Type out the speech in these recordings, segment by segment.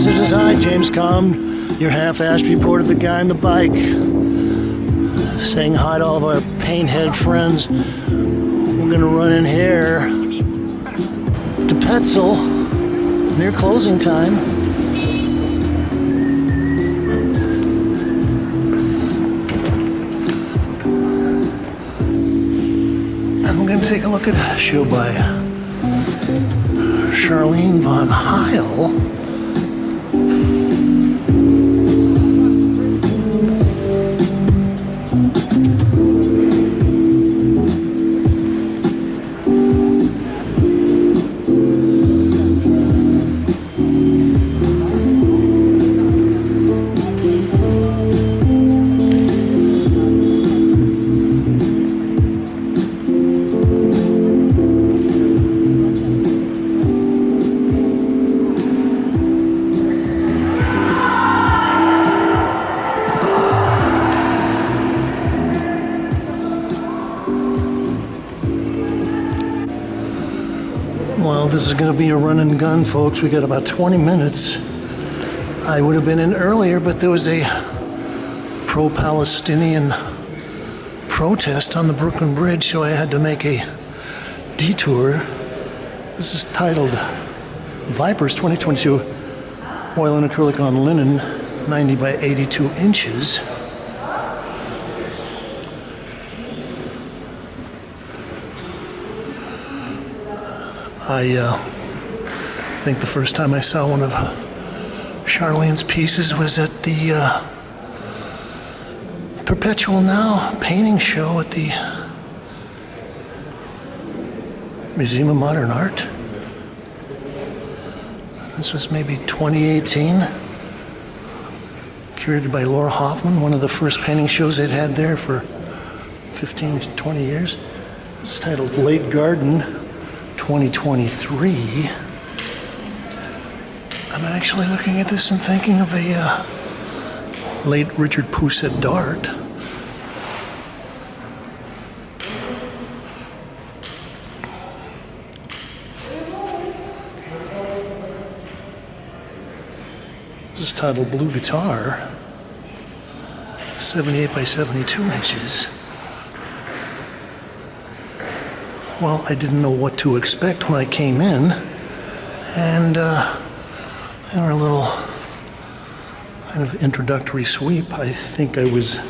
This is I, James Kalm, your half-assed report of the guy on the bike, saying hi to all of our painthead friends. We're gonna run in here to Petzel near closing time. And we're gonna take a look at a show by Charline von Heyl. Well, this is going to be a run and gun, folks. We got about 20 minutes. I would have been in earlier, but there was a pro-Palestinian protest on the Brooklyn Bridge, so I had to make a detour. This is titled Vipers 2022 Oil and Acrylic on Linen, 90 by 82 inches. I think the first time I saw one of Charlene's pieces was at the Perpetual Now painting show at the Museum of Modern Art. This was maybe 2018, curated by Laura Hoffman, one of the first painting shows they'd had there for 15 to 20 years. It's titled Late Garden 2023. I'm actually looking at this and thinking of a late Richard Pousset Dart. This is titled Blue Guitar, 78 by 72 inches. Well, I didn't know what to expect when I came in, and in our little kind of introductory sweep, I think I was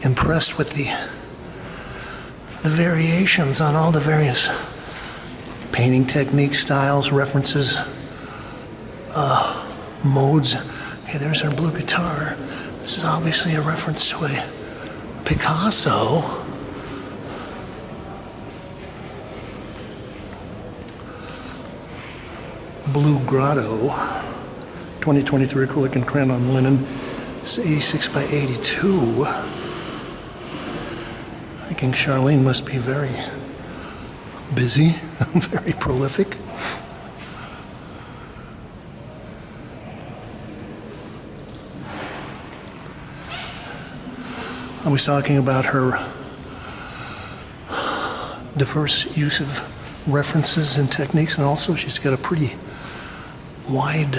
impressed with the variations on all the various painting techniques, styles, references, modes. Okay, there's our blue guitar. This is obviously a reference to a Picasso. Blue Grotto, 2023 acrylic and crayon on linen. It's 86 by 82. I think Charline must be very busy, very prolific. I was talking about her diverse use of references and techniques, and also she's got a pretty wide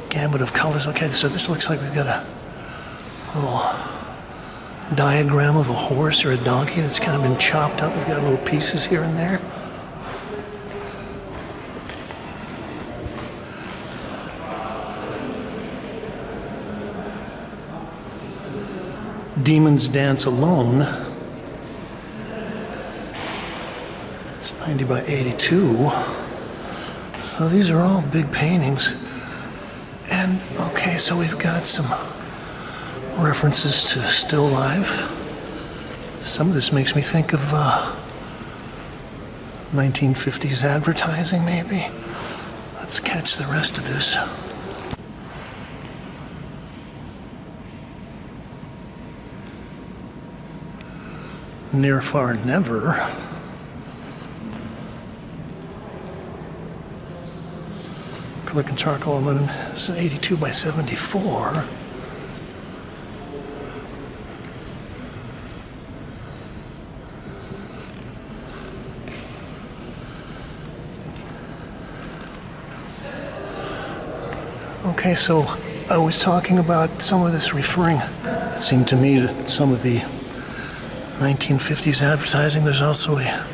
gamut of colors. Okay, so this looks like we've got a little diagram of a horse or a donkey that's kind of been chopped up. We've got little pieces here and there. Demons Dance Alone. It's 90 by 82. So these are all big paintings. And okay, so we've got some references to still life. Some of this makes me think of 1950s advertising, maybe. Let's catch the rest of this. Near, Far, Never. Acrylic and charcoal and linen. This is 82 by 74. Okay, so I was talking about some of this referring, it seemed to me, to some of the 1950s advertising. There's also a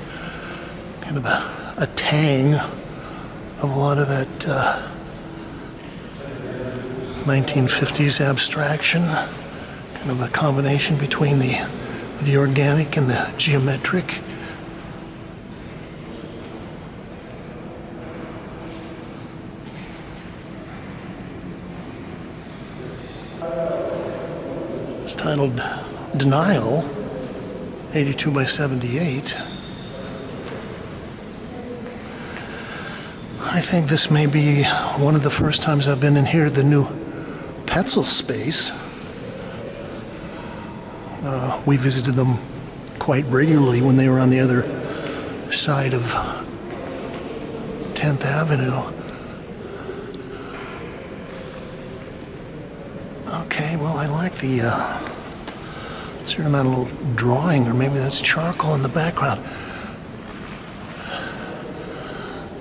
kind of a tang of a lot of that 1950s abstraction, kind of a combination between the organic and the geometric. It's titled Denial, 82 by 78. I think this may be one of the first times I've been in here, the new Petzel space. We visited them quite regularly when they were on the other side of 10th Avenue. Okay, well, I like the certain amount of little drawing, or maybe that's charcoal in the background.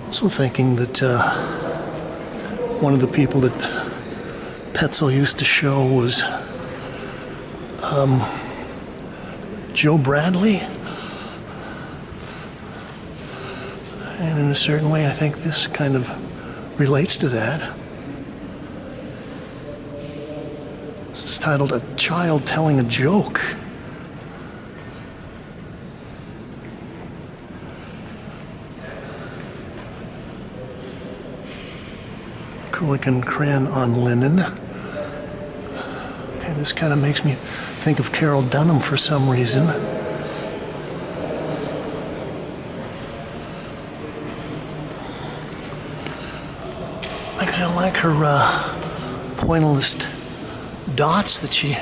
Also thinking that one of the people that Petzel used to show was Joe Bradley. And in a certain way, I think this kind of relates to that. This is titled A Child Telling a Joke. Acrylic and crayon on linen. Okay, this kind of makes me think of Carol Dunham for some reason. I kind of like her pointillist dots that she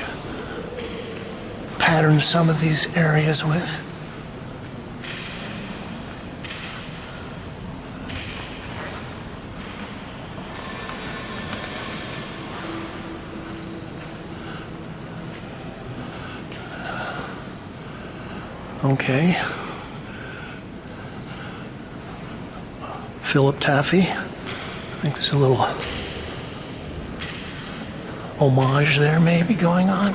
patterned some of these areas with. Okay. Philip Taffy. I think there's a little homage there maybe going on.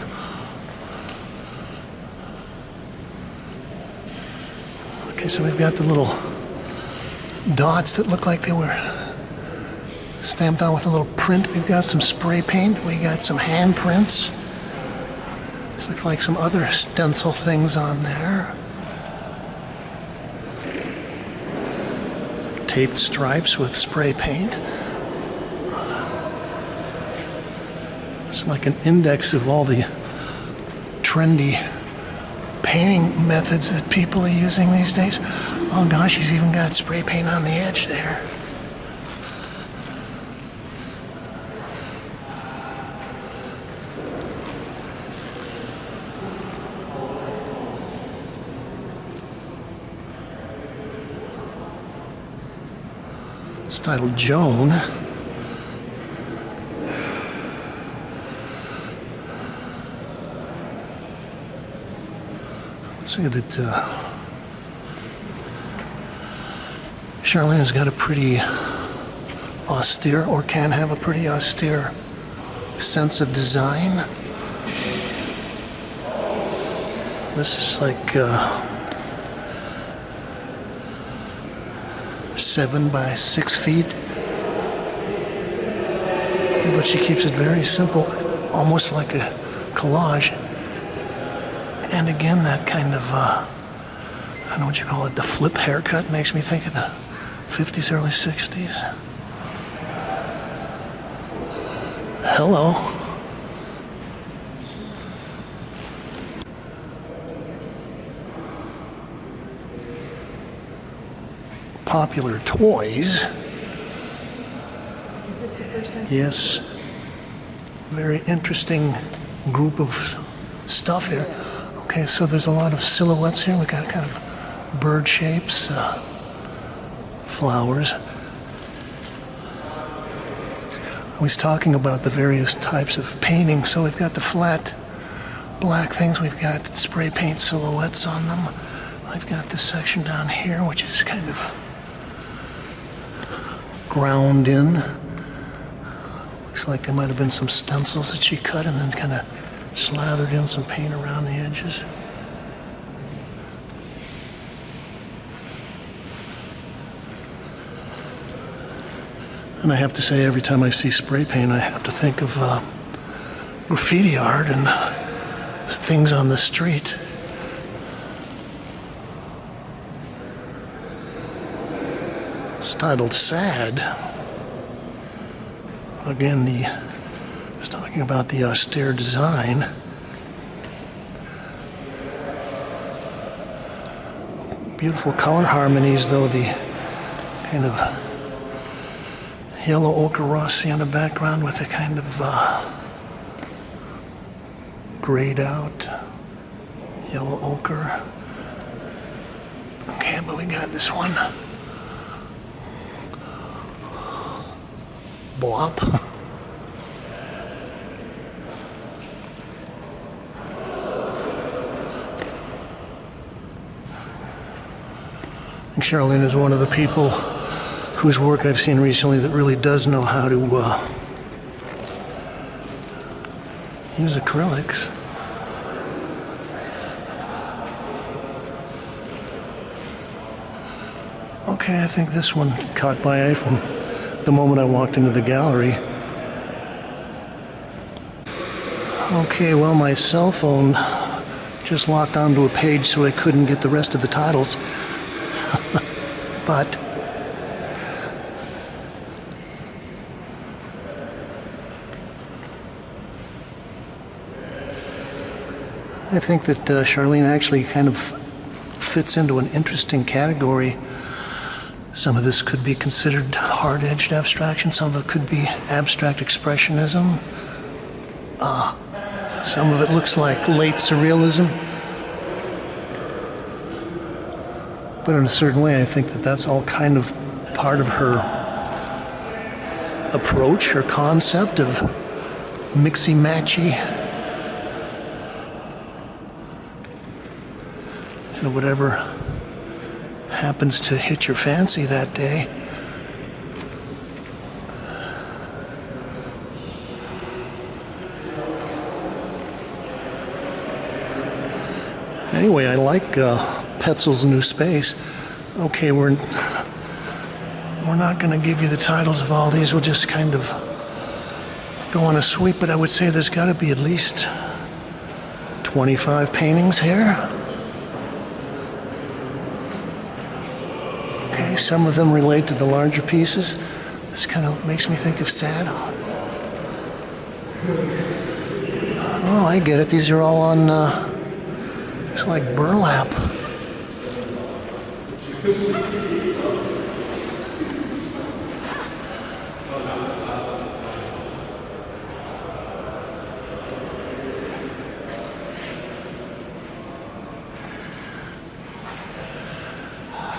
Okay, so we've got the little dots that look like they were stamped on with a little print. We've got some spray paint. We got some handprints. This looks like some other stencil things on there. Taped stripes with spray paint. It's like an index of all the trendy painting methods that people are using these days. Oh gosh, he's even got spray paint on the edge there. It's titled Joan. Let's say that Charline has got a pretty austere, or can have a pretty austere, sense of design. This is like 7 by 6 feet, but she keeps it very simple, almost like a collage. And again, that kind of, I don't know what you call it, the flip haircut makes me think of the 50s, early 60s. Hello. Popular toys. Is this the first time? Yes. Very interesting group of stuff here. Okay, so there's a lot of silhouettes here. We got kind of bird shapes, flowers. I was talking about the various types of painting. So we've got the flat black things. We've got spray paint silhouettes on them. I've got this section down here, which is kind of ground in. Looks like there might have been some stencils that she cut and then kind of slathered in some paint around the edges. And I have to say, every time I see spray paint, I have to think of graffiti art and things on the street. It's titled Sad. Again, I was talking about the austere design. Beautiful color harmonies, though, the kind of yellow ochre rossi on the background with a kind of grayed out yellow ochre. Okay, but we got this one. Blop. And Charline is one of the people whose work I've seen recently that really does know how to use acrylics. Okay, I think this one caught my eye from the moment I walked into the gallery. Okay, well, my cell phone just locked onto a page so I couldn't get the rest of the titles. But I think that Charline actually kind of fits into an interesting category. Some of this could be considered hard-edged abstraction. Some of it could be abstract expressionism. Some of it looks like late surrealism. But in a certain way, I think that that's all kind of part of her approach, her concept of mixy-matchy. And whatever happens to hit your fancy that day. Anyway, I like Petzel's new space. Okay, we're not going to give you the titles of all these. We'll just kind of go on a sweep, but I would say there's got to be at least 25 paintings here. Okay, some of them relate to the larger pieces. This kind of makes me think of Sad. Oh, I get it. These are all on, it's like burlap.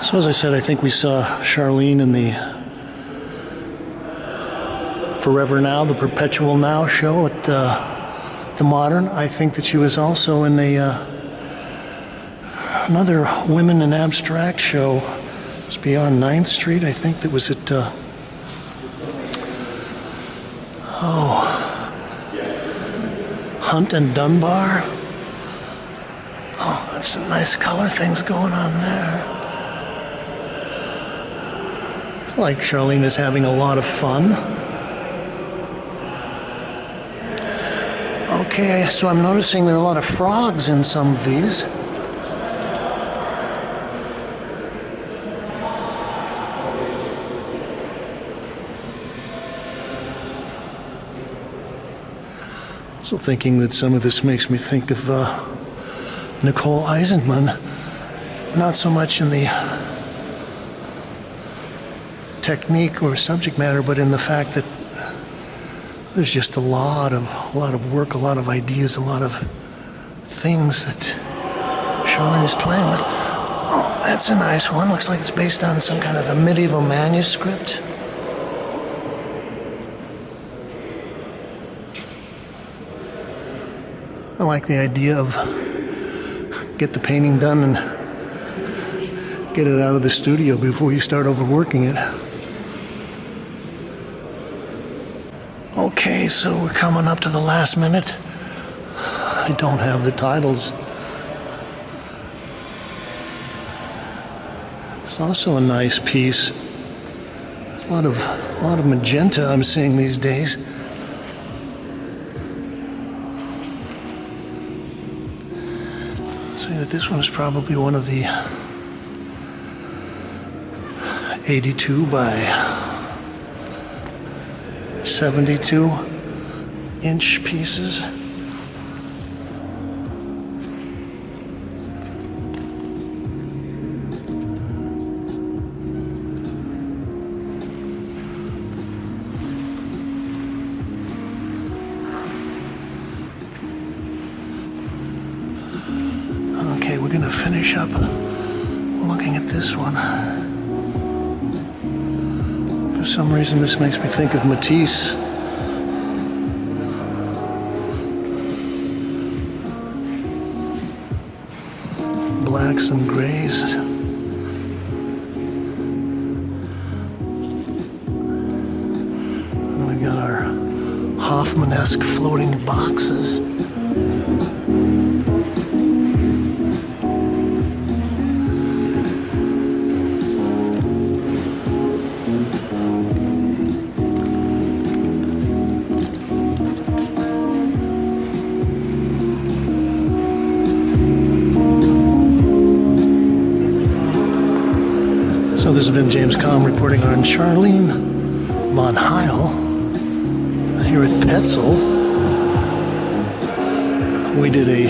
So as I said, I think we saw Charline in the Forever Now, the Perpetual Now show at the Modern. I think that she was also in another Women in Abstract show. It was beyond 9th Street. I think that was at Hunt and Dunbar. Oh, that's some nice color things going on there. It's like Charline is having a lot of fun. Okay, so I'm noticing there are a lot of frogs in some of these. Also thinking that some of this makes me think of Nicole Eisenman, not so much in the technique or subject matter, but in the fact that there's just a lot of work, a lot of ideas, a lot of things that Charline is playing with. Oh, that's a nice one. Looks like it's based on some kind of a medieval manuscript. I like the idea of get the painting done and get it out of the studio before you start overworking it. Okay, so we're coming up to the last minute. I don't have the titles. It's also a nice piece. There's a lot of magenta I'm seeing these days. I'd say that this one is probably one of the 82 by 72 inch pieces. Okay, we're gonna finish up looking at this one. For some reason, this makes me think of Matisse. Blacks and grays. And we got our Hoffman-esque floating boxes. So this has been James Kalm reporting on Charline von Heyl here at Petzel. We did a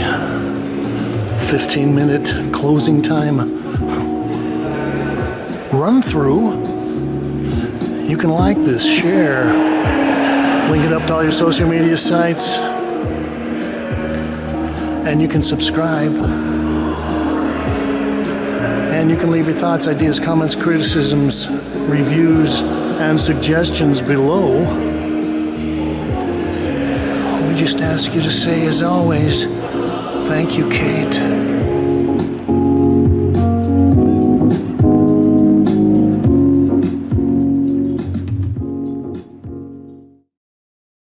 15-minute closing time run through. You can like this, share, link it up to all your social media sites, and you can subscribe. And you can leave your thoughts, ideas, comments, criticisms, reviews, and suggestions below. We just ask you to say, as always, thank you, Kate.